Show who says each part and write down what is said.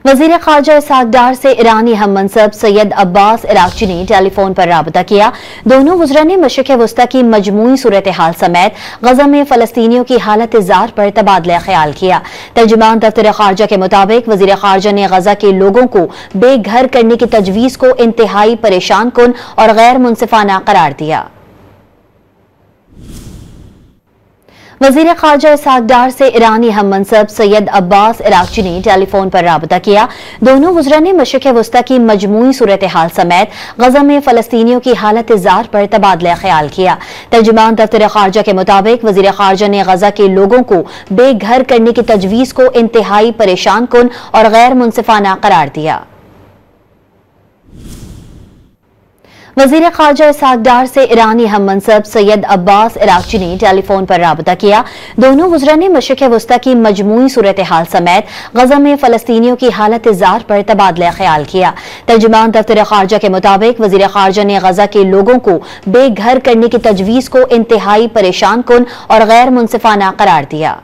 Speaker 1: वज़ीर ख़ारजा इसहाक़ डार से ईरानी हम मनसब सैयद अब्बास इराक़ची ने टेलीफोन पर राबता किया। दोनों वज़रा ने मशरिक़ वस्ता की मजमूई सूरत हाल समेत गज़ा में फ़लस्तीनियों की हालत ज़ार पर तबादला ख्याल किया। तर्जुमान दफ्तर ख़ारजा के मुताबिक वज़ीर ख़ारजा ने गज़ा के लोगों को बेघर करने की तजवीज़ को इंतहाई परेशान कुन और गैर मुनसिफाना करार दिया। वज़ीर ख़ारजा इसहाक़ डार से ईरानी हम मनसब सैयद अब्बास इराक़ची ने टेलीफोन पर राबता किया। दोनों वज़रा ने मशरिक़ वस्ता की मजमूई सूरत हाल समेत गज़ा में फ़लस्तीनियों की हालत ज़ार पर तबादला ख्याल किया। तर्जुमान दफ्तर ख़ारजा के मुताबिक वज़ीर ख़ारजा ने गज़ा के लोगों को बेघर करने की तजवीज़ को इंतहाई परेशान कुन और गैर मुनसिफाना करार दिया। वज़ीर ख़ारजा इसहाक़ डार से ईरानी हम मनसब सैयद अब्बास इराक़ची ने टेलीफोन पर राबता किया। दोनों वज़रा ने मशरिक़ वस्ता की मजमूई सूरत हाल समेत गज़ा में फ़लस्तीनियों की हालत ज़ार पर तबादला ख्याल किया। तर्जुमान दफ्तर ख़ारजा के मुताबिक वज़ीर ख़ारजा ने गज़ा के लोगों को बेघर करने की तजवीज़ को इंतहाई परेशान कुन और गैर मुनसिफाना करार दिया।